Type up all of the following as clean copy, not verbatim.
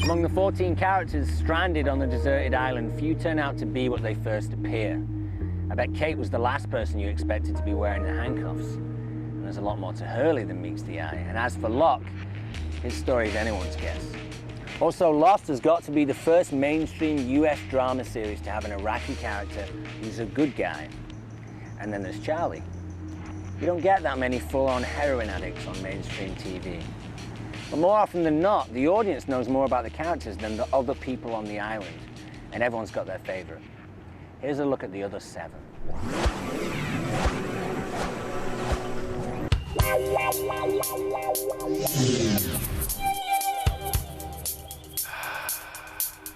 Among the 14 characters stranded on the deserted island, few turn out to be what they first appear. I bet Kate was the last person you expected to be wearing the handcuffs. And there's a lot more to Hurley than meets the eye. And as for Locke, his story is anyone's guess. Also, Lost has got to be the first mainstream US drama series to have an Iraqi character who's a good guy. And then there's Charlie. You don't get that many full-on heroin addicts on mainstream TV. But more often than not, the audience knows more about the characters than the other people on the island, and everyone's got their favorite. Here's a look at the other 7.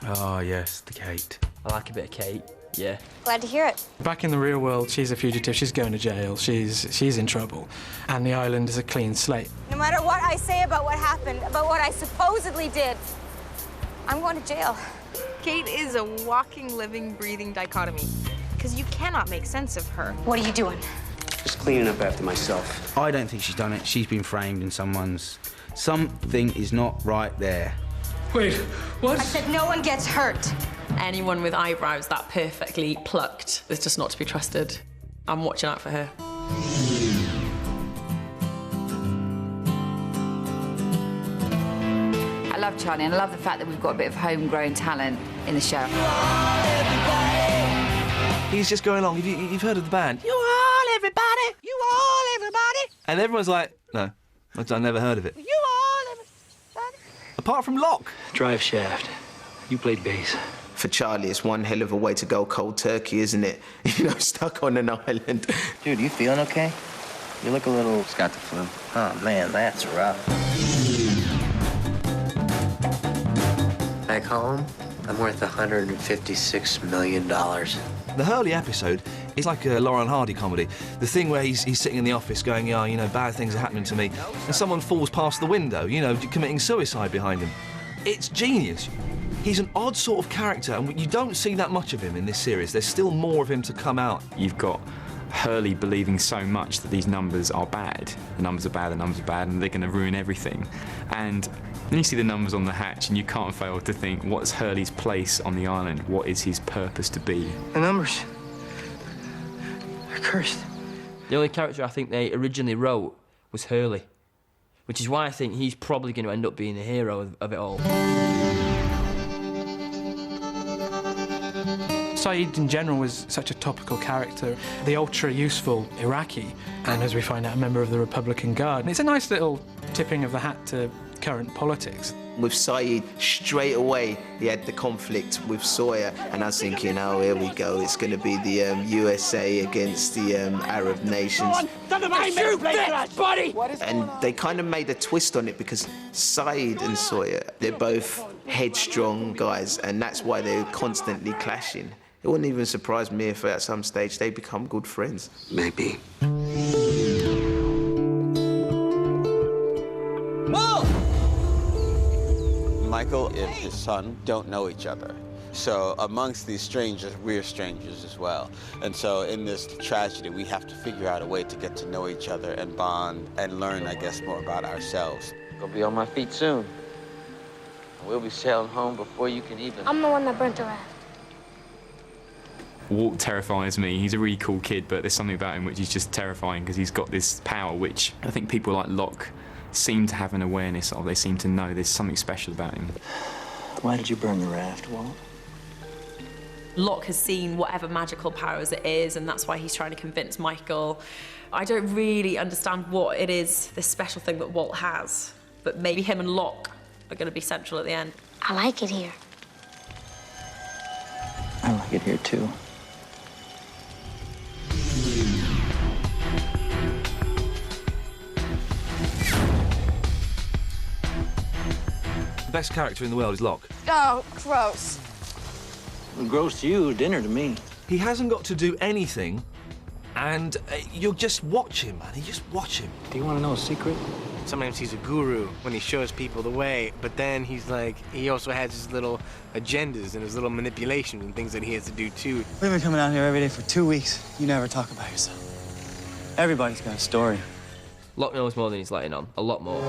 Oh, yes, the Kate. I like a bit of Kate, yeah. Glad to hear it. Back in the real world, she's a fugitive, she's going to jail, she's in trouble. And the island is a clean slate. No matter what I say about what happened, about what I supposedly did, I'm going to jail. Kate is a walking, living, breathing dichotomy. Because you cannot make sense of her. What are you doing? Just cleaning up after myself. I don't think she's done it. She's been framed in someone's... Something is not right there. Wait, what? I said no one gets hurt. Anyone with eyebrows that perfectly plucked is just not to be trusted. I'm watching out for her. I love Charlie, and I love the fact that we've got a bit of homegrown talent in the show. He's just going along. You've heard of the band? You all, everybody! You all, everybody! And everyone's like, no, I've never heard of it. You all, everybody! Apart from Locke. Drive shaft. You played bass. For Charlie, it's one hell of a way to go cold turkey, isn't it? You know, stuck on an island. Dude, you feeling okay? You look a little... It's got the flu. Oh, man, that's rough. Back home, I'm worth $156 million. The Hurley episode is like a Laurel and Hardy comedy. The thing where he's sitting in the office going, yeah, you know, bad things are happening to me, and someone falls past the window, you know, committing suicide behind him. It's genius. He's an odd sort of character, and you don't see that much of him in this series. There's still more of him to come out. You've got Hurley believing so much that these numbers are bad. The numbers are bad, the numbers are bad, and they're going to ruin everything. And then you see the numbers on the hatch, and you can't fail to think, what's Hurley's place on the island? What is his purpose to be? The numbers are cursed. The only character I think they originally wrote was Hurley, which is why I think he's probably going to end up being the hero of it all. Saeed in general was such a topical character, the ultra-useful Iraqi, and as we find out, a member of the Republican Guard. And it's a nice little tipping of the hat to current politics. With Saeed, straight away, he had the conflict with Sawyer, and I was thinking, oh, here we go, it's going to be the USA against the Arab nations. And they kind of made a twist on it because Saeed and Sawyer, they're both headstrong guys, and that's why they're constantly clashing. It wouldn't even surprise me if at some stage they become good friends. Maybe. Michael and his son don't know each other. So amongst these strangers, we're strangers as well. And so in this tragedy, we have to figure out a way to get to know each other and bond and learn, I guess, more about ourselves. I'll be on my feet soon. We'll be sailing home before you can even... I'm the one that burnt the raft. Walt terrifies me. He's a really cool kid, but there's something about him which is just terrifying because he's got this power which I think people like Locke seem to have an awareness of. They seem to know there's something special about him. Why did you burn the raft, Walt? Locke has seen whatever magical powers it is, and that's why he's trying to convince Michael. I don't really understand what it is, this special thing that Walt has, but maybe him and Locke are going to be central at the end. I like it here. I like it here, too. The best character in the world is Locke. Oh, gross. Gross to you, dinner to me. He hasn't got to do anything, and you'll just watch him, man. You just watch him. Do you want to know a secret? Sometimes he's a guru when he shows people the way, but then he's like, he also has his little agendas and his little manipulations and things that he has to do too. We've been coming out here every day for 2 weeks. You never talk about yourself. Everybody's got a story. Locke knows more than he's letting on, a lot more.